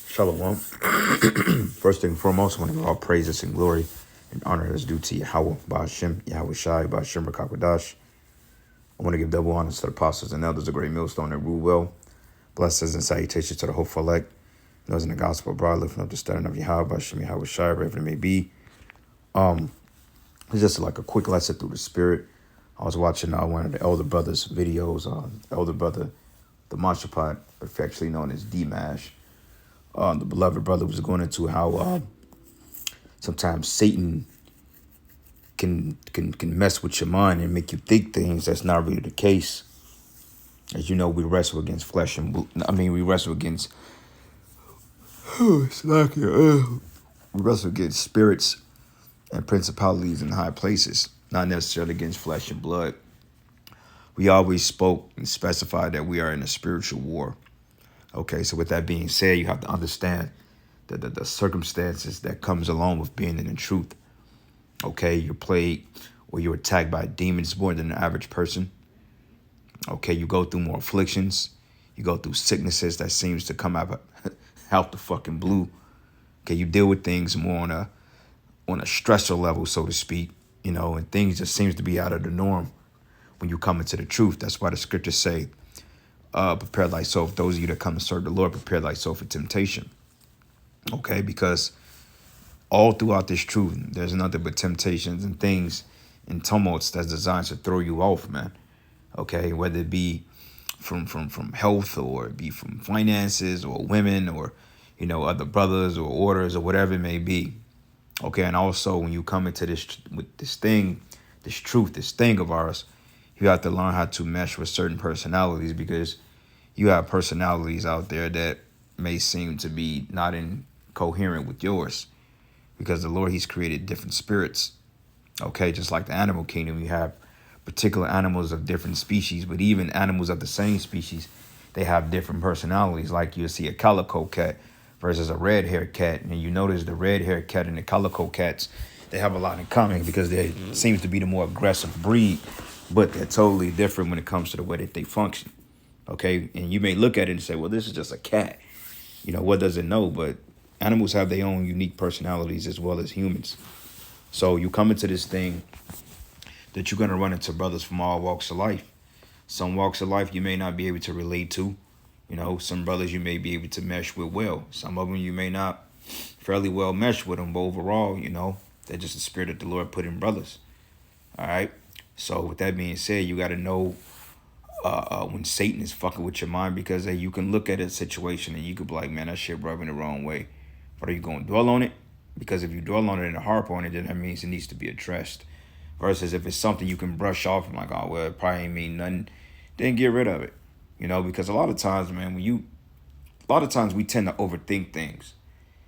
Shalom. First and foremost, I want to give all praises and glory and honor is due to Yahweh, Ba'ashem, Yahweh Shai, Ba'ashem, Rakakwadash. I want to give double honors to the apostles and elders, a great millstone that rule well. Blessings and salutations to the hopeful elect. Those in the gospel abroad, lifting up the standard of Yahweh, Ba'ashem, Yahweh Shai, wherever it may be. It's just like a quick lesson through the spirit. I was watching one of the elder brothers' videos, elder brother, the Mashapot, affectionately known as D-Mash. The beloved brother was going into how sometimes Satan can mess with your mind and make you think things that's not really the case. As you know, we wrestle against flesh and we wrestle against we wrestle against spirits and principalities in high places, not necessarily against flesh and blood. We always spoke and specified that we are in a spiritual war. Okay, so with that being said, you have to understand that the circumstances that comes along with being in the truth. Okay, you're plagued or you're attacked by demons more than the average person. Okay, you go through more afflictions. You go through sicknesses that seems to come out the fucking blue. Okay, you deal with things more on a stressor level, so to speak, and things just seems to be out of the norm when you come into the truth. That's why the scriptures say, prepare thyself, those of you that come to serve the Lord, prepare thyself for temptation. Okay, because all throughout this truth, there's nothing but temptations and things and tumults that's designed to throw you off, man. Okay, whether it be from health or it be from finances or women or, other brothers or orders or whatever it may be. Okay, and also when you come into this thing of ours, you have to learn how to mesh with certain personalities, because you have personalities out there that may seem to be not incoherent with yours, because the Lord, he's created different spirits. Okay, just like the animal kingdom, you have particular animals of different species, but even animals of the same species, they have different personalities. Like you'll see a calico cat versus a red-haired cat, and you notice the red-haired cat and the calico cats, they have a lot in common because they seems to be the more aggressive breed, but they're totally different when it comes to the way that they function. Okay, and you may look at it and say, well, this is just a cat. What does it know? But animals have their own unique personalities as well as humans. So you come into this thing that you're going to run into brothers from all walks of life. Some walks of life you may not be able to relate to. Some brothers you may be able to mesh with well. Some of them you may not fairly well mesh with them. But overall, they're just the spirit that the Lord put in brothers. All right. So with that being said, you got to know when Satan is fucking with your mind, because you can look at a situation and you could be like, man, that shit rubbing the wrong way. But are you going to dwell on it? Because if you dwell on it and harp on it, then that means it needs to be addressed. Versus if it's something you can brush off and like, oh, well, it probably ain't mean nothing, then get rid of it. Because a lot of times, man, we tend to overthink things.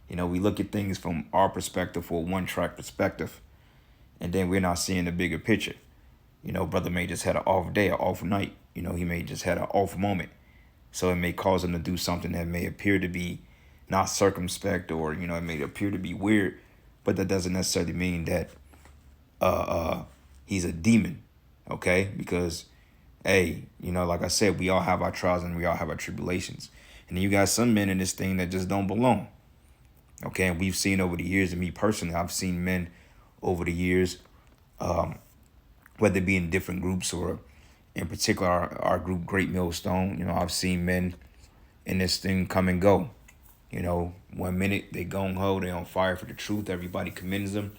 We look at things from our perspective or one-track perspective, and then we're not seeing the bigger picture. Brother may just had an off day, an off night. He may just had an off moment. So it may cause him to do something that may appear to be not circumspect, or, it may appear to be weird, but that doesn't necessarily mean that he's a demon. Okay? Because, hey, like I said, we all have our trials and we all have our tribulations. And then you got some men in this thing that just don't belong. Okay? And we've seen over the years, and me personally, I've seen men over the years, whether it be in different groups or in particular our group, Great Millstone, I've seen men in this thing come and go. 1 minute they gung-ho, they on fire for the truth. Everybody commends them.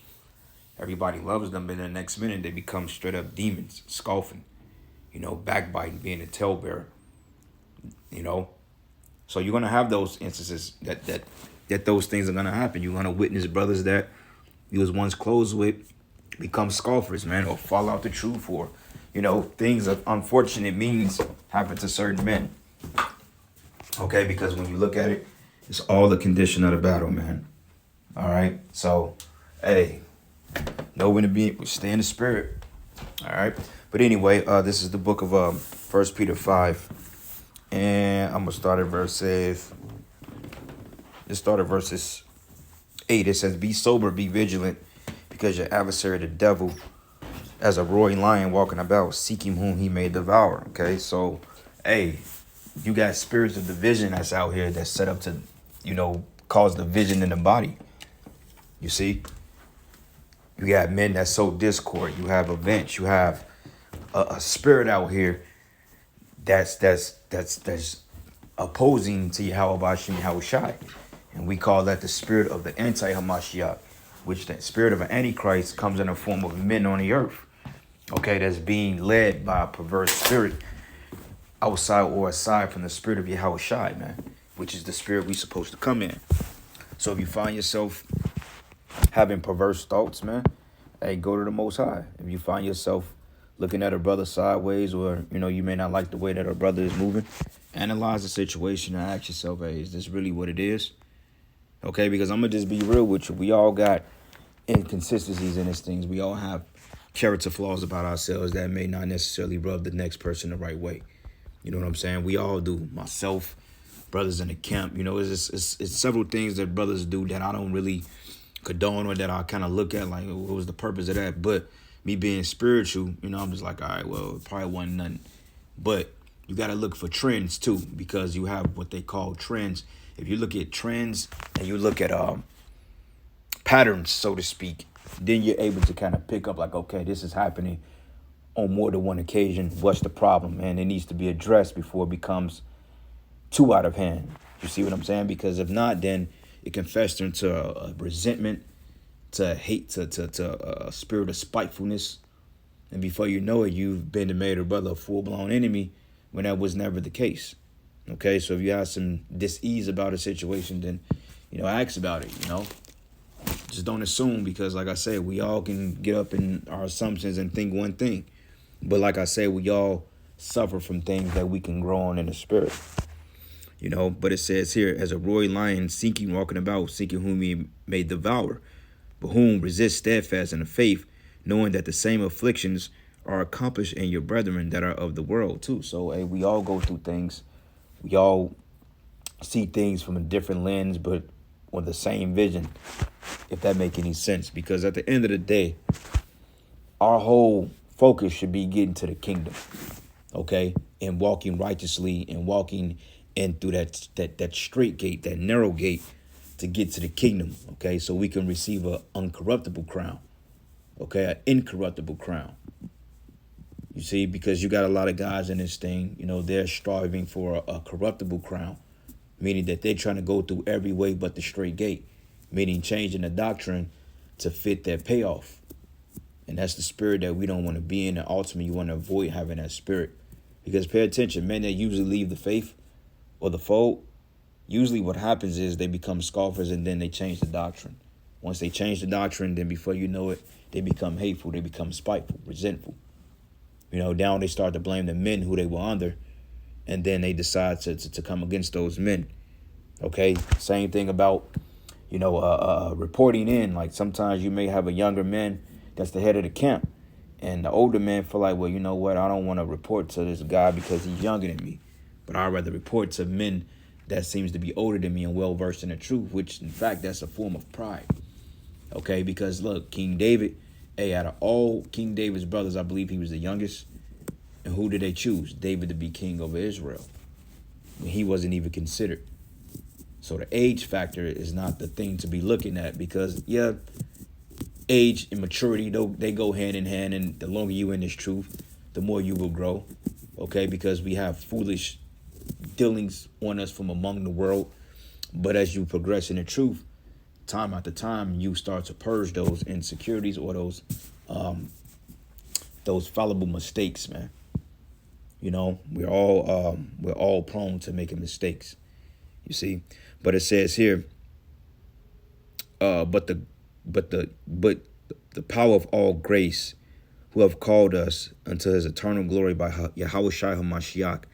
Everybody loves them. But the next minute they become straight up demons, scoffing, backbiting, being a talebearer, So you're going to have those instances that those things are going to happen. You're going to witness brothers that you was once close with become scoffers, man, or fall out the truth, or, things of unfortunate means happen to certain men. Okay, because when you look at it, it's all the condition of the battle, man. All right, so, hey, know when to be, stay in the spirit. All right, but anyway, this is the book of 1 Peter 5, and I'm gonna start at verses 8. It says, "Be sober, be vigilant, because your adversary, the devil, as a roaring lion walking about, seeking whom he may devour." Okay, so, hey, you got spirits of division that's out here that's set up to, cause division in the body. You see, you got men that sow discord. You have events. You have a spirit out here that's opposing to Yahweh Bashim Yahushai. And we call that the spirit of the anti-Hamashiach, which that spirit of an antichrist comes in the form of men on the earth. Okay, that's being led by a perverse spirit outside or aside from the spirit of Yahushai, man, which is the spirit we supposed to come in. So if you find yourself having perverse thoughts, man, hey, go to the Most High. If you find yourself looking at a brother sideways, or you may not like the way that a brother is moving, analyze the situation and ask yourself, hey, is this really what it is? Okay, because I'm gonna just be real with you. We all got inconsistencies in these things. We all have character flaws about ourselves that may not necessarily rub the next person the right way. You know what I'm saying? We all do. Myself, brothers in the camp. It's several things that brothers do that I don't really condone, or that I kind of look at like, what was the purpose of that? But me being spiritual, I'm just like, all right, well, it probably wasn't nothing. But you got to look for trends too, because you have what they call trends. If you look at trends and you look at patterns, so to speak, then you're able to kind of pick up like, okay, this is happening on more than one occasion. What's the problem? And it needs to be addressed before it becomes too out of hand. You see what I'm saying? Because if not, then it can fester into a resentment, to hate, to a spirit of spitefulness. And before you know it, you've been made a brother a full-blown enemy when that was never the case. Okay, so if you have some dis-ease about a situation, then, ask about it, Just don't assume, because like I said, we all can get up in our assumptions and think one thing. But like I said, we all suffer from things that we can grow on in the spirit. But it says here, as a roaring lion seeking, walking about, seeking whom he may devour, but whom resist steadfast in the faith, knowing that the same afflictions are accomplished in your brethren that are of the world too. So, hey, we all go through things. We all see things from a different lens, but with the same vision, if that make any sense. Because at the end of the day, our whole focus should be getting to the kingdom, okay? And walking righteously and walking in through that straight gate, that narrow gate, to get to the kingdom, okay? So we can receive an uncorruptible crown, okay? An incorruptible crown. You see, because you got a lot of guys in this thing, they're striving for a corruptible crown, meaning that they're trying to go through every way but the straight gate, meaning changing the doctrine to fit their payoff. And that's the spirit that we don't want to be in. And ultimately, you want to avoid having that spirit. Because pay attention, men that usually leave the faith or the fold, usually what happens is they become scoffers and then they change the doctrine. Once they change the doctrine, then before you know it, they become hateful, they become spiteful, resentful. Down they start to blame the men who they were under, and then they decide to come against those men. Okay, same thing about, reporting in. Like sometimes you may have a younger man that's the head of the camp, and the older man feel like, well, you know what, I don't want to report to this guy because he's younger than me, but I'd rather report to men that seems to be older than me and well versed in the truth, which in fact that's a form of pride. Okay, because look, King David, out of all King David's brothers, I believe he was the youngest. And who did they choose? David to be king over Israel, when he wasn't even considered. So the age factor is not the thing to be looking at, because, yeah, age and maturity, they go hand in hand. And the longer you in this truth, the more you will grow. Okay, because we have foolish dealings on us from among the world. But as you progress in the truth, time after time, you start to purge those insecurities or those fallible mistakes, man. We're all prone to making mistakes, you see. But it says here, but the power of all grace, who have called us unto his eternal glory by Yahushua HaMashiach,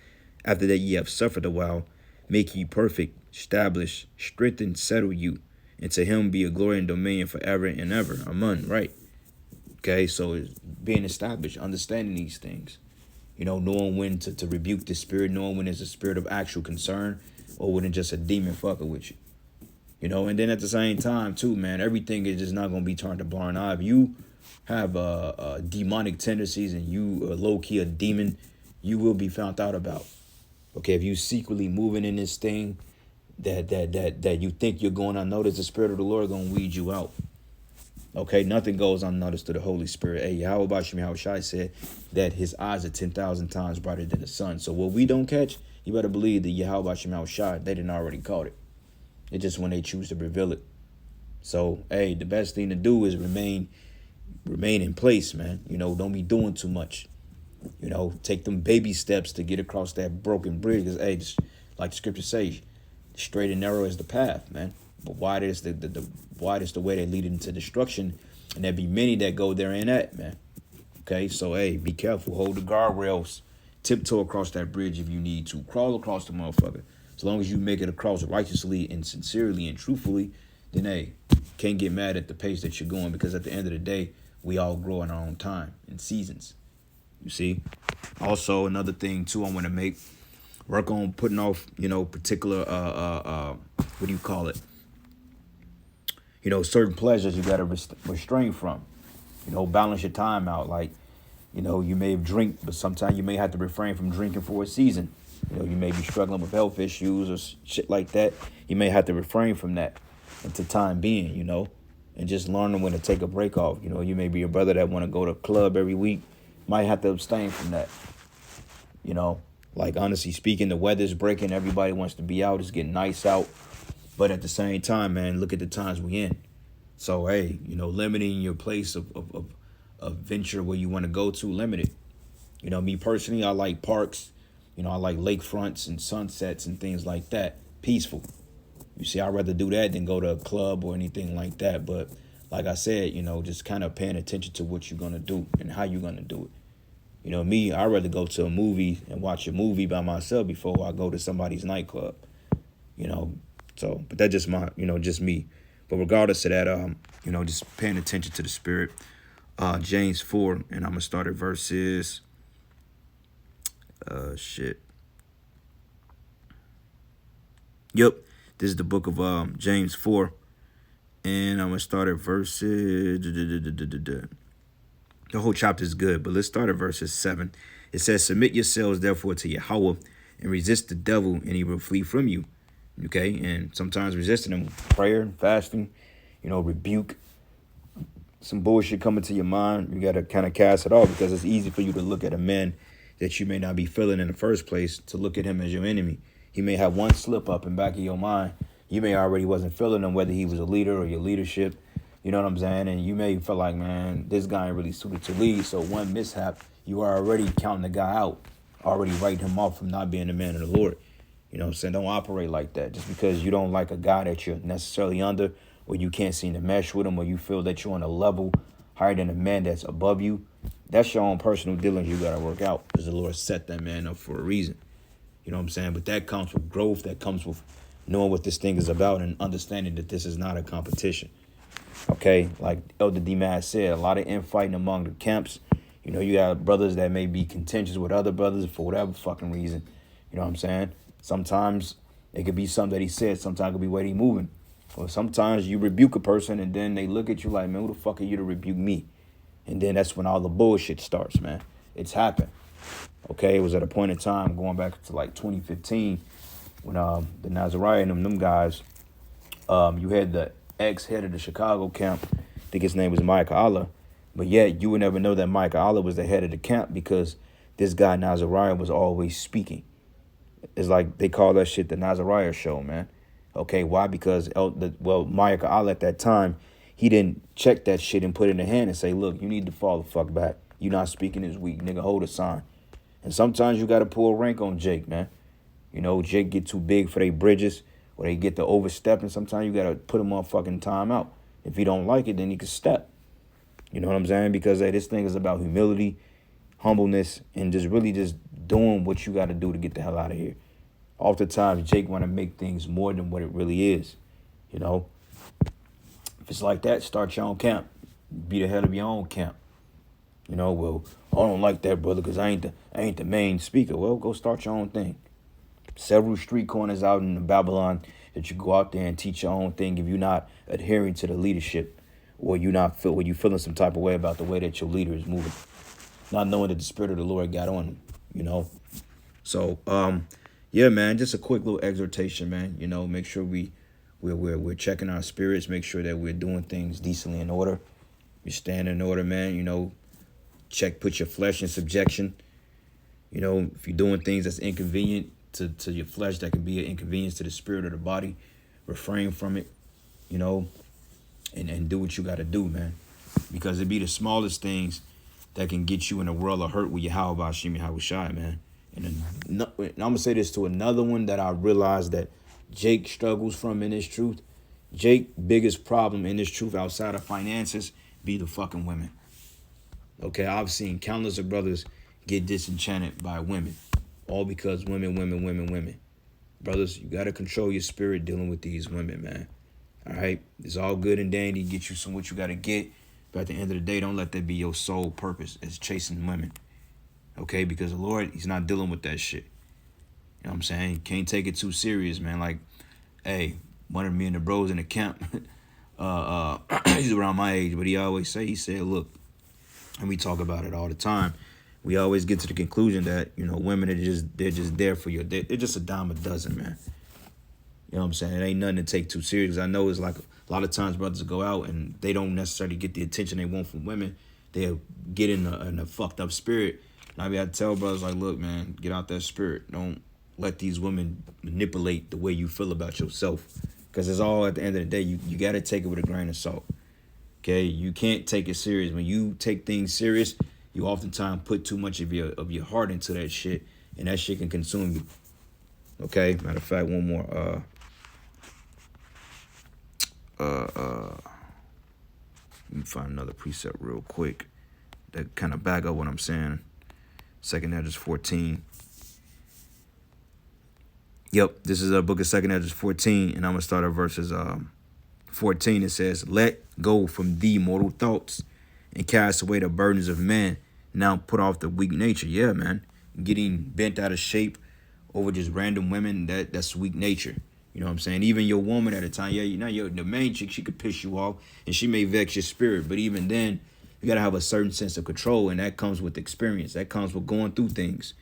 after that ye have suffered a while, make you perfect, establish, strengthen, settle you. And to him be a glory and dominion forever and ever. Amen, right? Okay, so it's being established, understanding these things. Knowing when to rebuke the spirit, knowing when it's a spirit of actual concern or when it's just a demon fucking with you. And then at the same time, too, man, everything is just not going to be turned a blind eye. If you have demonic tendencies and you are low-key a demon, you will be found out about. Okay, if you secretly moving in this thing, that you think you're going unnoticed, the Spirit of the Lord gonna weed you out. Okay, nothing goes unnoticed to the Holy Spirit. Hey, how about Shemi Shai said that his eyes are 10,000 times brighter than the sun. So what we don't catch, you better believe that Yahweh Shemi Shai, they didn't already caught it. It's just when they choose to reveal it. So, hey, the best thing to do is remain in place, man. Don't be doing too much. Take them baby steps to get across that broken bridge. Because, hey, just like the scripture says, straight and narrow is the path, man. But wide is the wide is the way that lead into destruction. And there be many that go there and at, man. Okay, so, hey, be careful. Hold the guardrails. Tiptoe across that bridge if you need to. Crawl across the motherfucker. As long as you make it across righteously and sincerely and truthfully, then, hey, can't get mad at the pace that you're going, because at the end of the day, we all grow in our own time and seasons. You see? Also, another thing, too, I want to work on putting off, particular, what do you call it? Certain pleasures you got to restrain from. Balance your time out. Like, you may have drink, but sometimes you may have to refrain from drinking for a season. You may be struggling with health issues or shit like that. You may have to refrain from that until time being, and just learning when to take a break off. You may be a brother that want to go to a club every week. Might have to abstain from that. Like, honestly speaking, the weather's breaking. Everybody wants to be out. It's getting nice out. But at the same time, man, look at the times we in. So, hey, limiting your place of venture where you want to go to, limit it. Me personally, I like parks. I like lakefronts and sunsets and things like that. Peaceful. You see, I'd rather do that than go to a club or anything like that. But like I said, just kind of paying attention to what you're going to do and how you're going to do it. Me, I'd rather go to a movie and watch a movie by myself before I go to somebody's nightclub. So, but that's just just me. But regardless of that, just paying attention to the Spirit. James 4, and I'm going to start at verses... Yep, this is the book of James 4, and I'm going to start at verses... The whole chapter is good, but let's start at verses 7. It says, "Submit yourselves, therefore, to Yahweh, and resist the devil, and he will flee from you." Okay, and sometimes resisting him, prayer, fasting, rebuke, some bullshit coming to your mind, you got to kind of cast it off, because it's easy for you to look at a man that you may not be feeling in the first place, to look at him as your enemy. He may have one slip up in back of your mind. You may already wasn't feeling him, whether he was a leader or your leadership. You know what I'm saying? And you may feel like, man, this guy ain't really suited to lead. So one mishap, you are already counting the guy out, already writing him off from not being the man of the Lord. You know what I'm saying? Don't operate like that. Just because you don't like a guy that you're necessarily under, or you can't seem to mesh with him, or you feel that you're on a level higher than a man that's above you, that's your own personal dealings you got to work out, because the Lord set that man up for a reason. You know what I'm saying? But that comes with growth. That comes with knowing what this thing is about and understanding that this is not a competition. Okay? Like Elder D-Maz said, a lot of infighting among the camps. You got brothers that may be contentious with other brothers for whatever fucking reason. You know what I'm saying? Sometimes it could be something that he said. Sometimes it could be what he moving. Or sometimes you rebuke a person and then they look at you like, man, who the fuck are you to rebuke me? And then that's when all the bullshit starts, man. It's happened. Okay, it was at a point in time going back to like 2015 when the Nazariah and them guys, you had the ex-head of the Chicago camp. I think his name was Micah Allah. But yet you would never know that Micah Allah was the head of the camp, because this guy Nazariah was always speaking. It's like they call that shit the Nazariah show, man. Okay, why? Because Micah Allah at that time, he didn't check that shit and put it in the hand and say, look, you need to fall the fuck back. You not speaking this week, nigga, hold a sign. And sometimes you got to pull rank on Jake, man. Jake get too big for their bridges, or they get to overstepping. Sometimes you got to put him on fucking time out. If he don't like it, then he can step. You know what I'm saying? Because hey, this thing is about humility, humbleness, and just really just doing what you got to do to get the hell out of here. Oftentimes, Jake want to make things more than what it really is. If it's like that, start your own camp. Be the head of your own camp. Well, I don't like that, brother, because I ain't the main speaker. Well, go start your own thing. Several street corners out in Babylon that you go out there and teach your own thing if you're not adhering to the leadership, or you feeling some type of way about the way that your leader is moving, not knowing that the Spirit of the Lord got on him. So Yeah, man, just a quick little exhortation, man. Make sure we're checking our spirits, make sure that we're doing things decently in order. You stand in order, man. Put your flesh in subjection. If you're doing things that's inconvenient to your flesh, that can be an inconvenience to the spirit or the body, refrain from it, you know, and do what you got to do, man. Because it be the smallest things that can get you in a world of hurt with your how about Shimi Hawashai, man. And I'm going to say this to another one that I realized that Jake struggles from in his truth. Jake biggest problem in his truth outside of finances be the fucking women. Okay, I've seen countless of brothers get disenchanted by women. All because women. Brothers, you got to control your spirit dealing with these women, man. All right? It's all good and dandy. Get you some what you got to get. But at the end of the day, don't let that be your sole purpose is chasing women. Okay? Because the Lord, he's not dealing with that shit. You know what I'm saying? You can't take it too serious, man. Like, hey, one of me and the bros in the camp, he's around my age, but he said, look, and we talk about it all the time. We always get to the conclusion that, women they're just there for you. They're just a dime a dozen, man. You know what I'm saying? It ain't nothing to take too serious. I know it's like a lot of times brothers go out and they don't necessarily get the attention they want from women. They'll get in a fucked up spirit. And I to tell brothers like, look, man, get out that spirit. Don't let these women manipulate the way you feel about yourself. Because it's all at the end of the day, you got to take it with a grain of salt. Okay? You can't take it serious. When you take things serious, you oftentimes put too much of your heart into that shit, and that shit can consume you. Okay? Matter of fact, one more. Let me find another precept real quick that kind of back up what I'm saying. 2nd Esdras 14. Yep, this is a book of 2nd Esdras 14, and I'm gonna start at verses 14. It says, "Let go from thee mortal thoughts, and cast away the burdens of man. Now put off the weak nature." Yeah, man, getting bent out of shape over just random women, that's weak nature. You know what I'm saying? Even your woman at a time, the main chick, she could piss you off and she may vex your spirit. But even then, you gotta have a certain sense of control, and that comes with experience. That comes with going through things.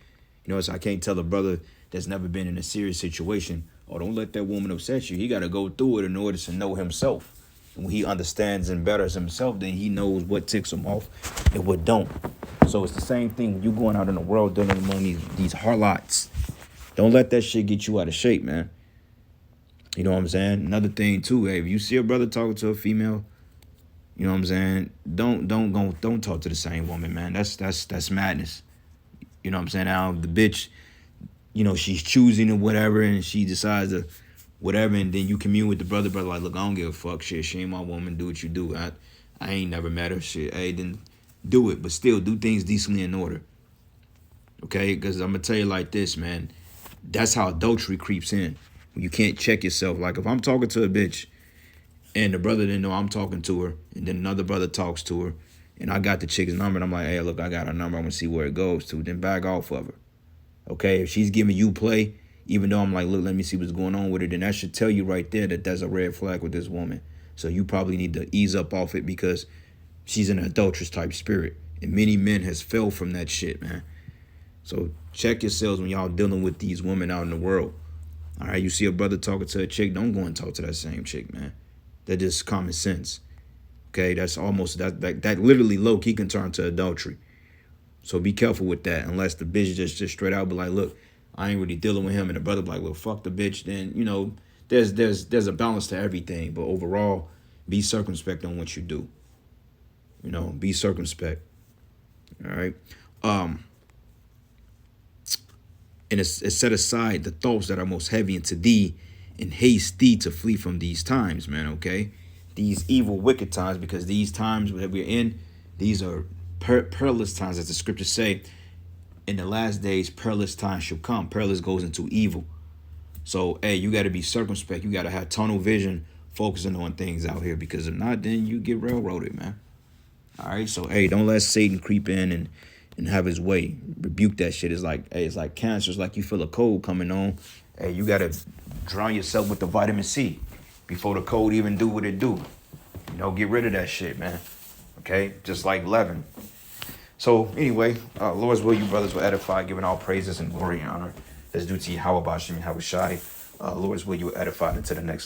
So I can't tell a brother that's never been in a serious situation, oh, don't let that woman upset you. He gotta go through it in order to know himself. And when he understands and betters himself, then he knows what ticks him off and what don't. So it's the same thing when you going out in the world dealing among these harlots. Don't let that shit get you out of shape, man. You know what I'm saying? Another thing too, hey, if you see a brother talking to a female, you know what I'm saying? Don't talk to the same woman, man. That's madness. You know what I'm saying? Now the bitch, she's choosing or whatever, and she decides to whatever, and then you commune with the brother like, look, I don't give a fuck, shit. She ain't my woman. Do what you do. I ain't never met her, shit. Hey, then do it, but still do things decently in order. Okay? Because I'm gonna tell you like this, man. That's how adultery creeps in. When you can't check yourself. Like if I'm talking to a bitch and the brother didn't know I'm talking to her, and then another brother talks to her, and I got the chick's number, and I'm like, hey, look, I got her number. I'm gonna see where it goes to. Then back off of her. Okay? If she's giving you play, even though I'm like, look, let me see what's going on with it, then that should tell you right there that there's a red flag with this woman. So you probably need to ease up off it because she's an adulterous type spirit. And many men has fell from that shit, man. So check yourselves when y'all dealing with these women out in the world. All right, you see a brother talking to a chick, don't go and talk to that same chick, man. That's just common sense. Okay, that's almost, that literally low-key can turn to adultery. So be careful with that, unless the bitch just straight out be like, look, I ain't really dealing with him, and the brother be like, look, fuck the bitch. Then, there's a balance to everything, but overall, be circumspect on what you do. Be circumspect. All right. And it's set aside the thoughts that are most heavy into thee, and haste thee to flee from these times, man, okay? These evil, wicked times, because these times that we're in, these are perilous times, as the scriptures say. In the last days, perilous times shall come. Perilous goes into evil. So, hey, you got to be circumspect. You got to have tunnel vision, focusing on things out here, because if not, then you get railroaded, man. All right? So, hey, don't let Satan creep in and have his way. Rebuke that shit. It's like cancer. It's like you feel a cold coming on. Hey, you got to drown yourself with the vitamin C before the cold even do what it do. Get rid of that shit, man. Okay? Just like leaven. So, anyway, Lord's will, you brothers will edify, giving all praises and glory and honor that's due to Yahweh Bashim Yahushai. Lord's will, you edified into the next.